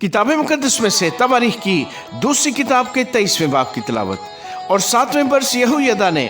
किताब मुकद्दस में से तवारीख की दूसरी किताब के 23वें बाब की तिलावत। और 7वें वर्ष यहोयादा ने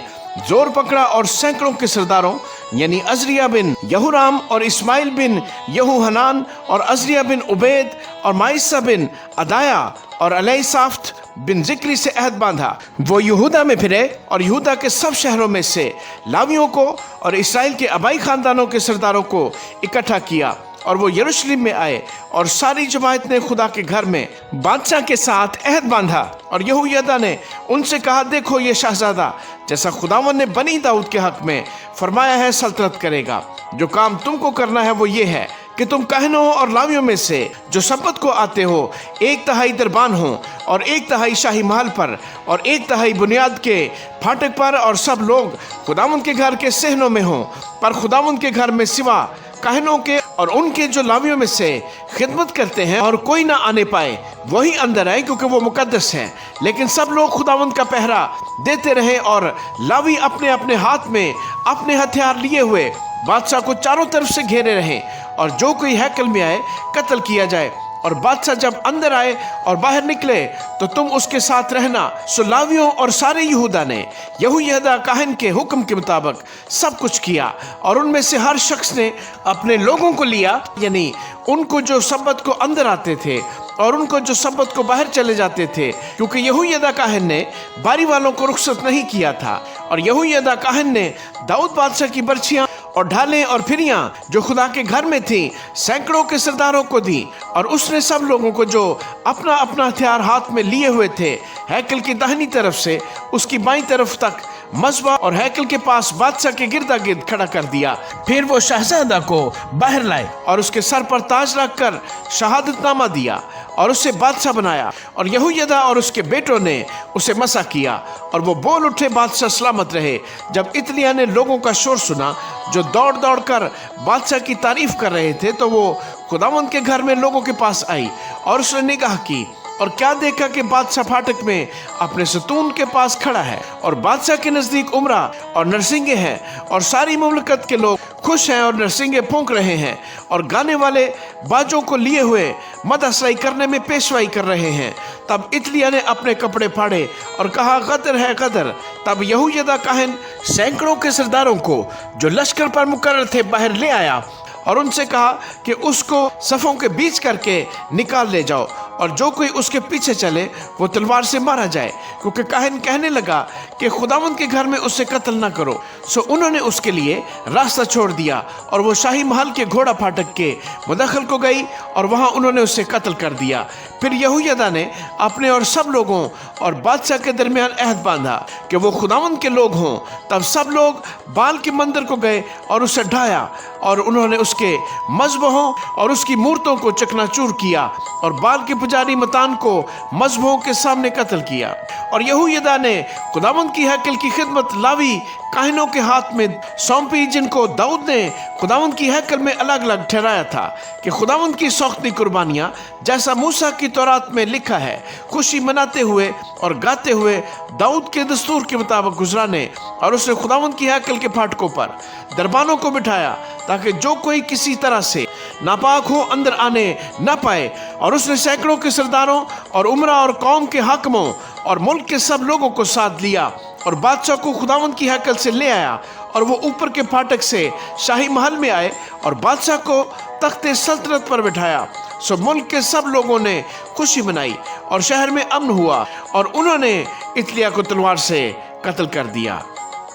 जोर पकड़ा और सैकड़ों के सरदारों यानी अजरिया बिन यहूराम और इस्माइल बिन यहूहनान और अजरिया बिन उबैद और माइसा बिन अदाया और अलैसाफ्त बिन जिक्री से अहद बांधा। वो यहूदा में फिरे और यहूदा के सब शहरों में से लावियों को और इस्राएल के आबाई खानदानों के सरदारों को इकट्ठा किया और वो यरूशलेम में आए और सारी जमात ने खुदा के घर में बादशाह के साथ अहद बांधा। और यहोयादा ने उनसे कहा, देखो ये शहजादा जैसा खुदावन ने बनी दाऊद के हक में फरमाया है सल्तनत करेगा। जो काम तुमको करना है वो ये है कि तुम कहनों और लावियों में से जो सब्बत को आते हो 1/3 दरबान हो और 1/3 शाही महल पर और 1/3 बुनियाद के फाटक पर और सब लोग खुदावंद के घर के सहनों में हो। पर खुदावंद के घर में सिवा कहनों के और उनके जो लावियों में से खिदमत करते हैं और कोई ना आने पाए वही अंदर आए, क्योंकि वो मुकद्दस है। लेकिन सब लोग खुदावंद का पहरा देते रहे और लावी अपने अपने हाथ में अपने हथियार लिए हुए बादशाह को चारों तरफ से घेरे रहे और जो कोई हैकल में आए कत्ल किया जाए। और बादशाह जब अंदर आए और बाहर निकले तो तुम उसके साथ रहना। सो लावियों और सारे यहूदा ने यहोयादा काहन के हुक्म के मुताबिक सब कुछ किया। और उनमें से हर शख्स ने अपने लोगों को लिया, यानी उनको जो सब्बत को अंदर आते थे और उनको जो सब्बत को बाहर चले जाते थे, क्योंकि यहोयादा काहन ने बारी वालों को रुखसत नहीं किया था। और यहोयादा काहन ने दाऊद बादशाह की बर्छियां और ढालें और फिरियां जो खुदा के घर में थी सैकड़ों के सरदारों को दी। और उसने सब लोगों को जो अपना अपना हथियार हाथ में लिए हुए थे हैकल की दाहिनी तरफ से उसकी बाईं तरफ तक मज़बा और हैकल के पास बादशाह के गिरदा गिर्द खड़ा कर दिया। फिर वो शहजादा को बाहर लाए और उसके सर पर ताज रखकर शहादतनामा दिया और उसे बादशाह बनाया। और यहोयादा और उसके बेटों ने उसे मसा किया और वो बोल उठे, बादशाह सलामत रहे। जब इतलिया ने लोगों का शोर सुना जो दौड़ दौड़ कर बादशाह की तारीफ कर रहे थे, तो वो खुदावंद के घर में लोगों के पास आई और उसने निगाह की और क्या देखा कि बादशाह फाटक में अपने सतून के पास खड़ा है और बादशाह के नजदीक उमरा और नरसिंगे हैं और सारी मुमलकत के लोग खुश हैं और नरसिंगे फूंक रहे हैं और गाने वाले बाजों को लिए हुए मदहसराई करने में पेशवाई कर रहे हैं। तब इतलिया ने अपने कपड़े फाड़े और कहा, गदर है गदर। तब यहोयादा काहन सैकड़ों के सरदारों को जो लश्कर पर मुकर्रर थे बाहर ले आया और उनसे कहा कि उसको सफ़ों के बीच करके निकाल ले जाओ और जो कोई उसके पीछे चले वो तलवार से मारा जाए, क्योंकि काहन कहने लगा कि खुदावंद के घर में उससे कत्ल ना करो। सो उन्होंने उसके लिए रास्ता छोड़ दिया और वो शाही महल के घोड़ा फाटक के मुदखल को गई और वहाँ उन्होंने उससे कत्ल कर दिया। फिर यहोयादा ने अपने और सब लोगों और बादशाह के दरमियान अहद बांधा कि वो खुदावंद के लोग हों। तब सब लोग बाल के मंदिर को गए और उसे ढाया और उन्होंने उसके मज़बहों और उसकी मूर्तों को चकनाचूर किया और बाल के पुजारी मतान को मज़बहों के सामने कत्ल किया। और यहोयादा ने खुदावंद की हैकल की खिदमत लावी काहिनों के हाथ में सौंपी, जिनको दाऊद ने खुदावंद की हैकल में अलग अलग ठहराया था कि खुदावंद की सौख्ती कुर्बानियाँ जैसा मूसा की तौरात में लिखा है खुशी मनाते हुए और गाते हुए दाऊद के दस्तूर के मुताबिक गुजराने। और उसने खुदावंद की हैकल के फाटकों पर दरबानों को बिठाया ताकि जो कोई किसी तरह से नापाक हो अंदर आने न पाए। और उसने सैकड़ों के सरदारों और उमरा और कौम के हाकिमों और मुल्क के सब लोगों को साथ लिया और बादशाह को खुदावंद की हैकल से ले आया और वो ऊपर के फाटक से शाही महल में आए और बादशाह को तख्ते सल्तनत पर बिठाया। सो मुल्क के सब लोगों ने खुशी मनाई और शहर में अमन हुआ और उन्होंने इतलिया को तलवार से कत्ल कर दिया।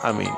आमीन।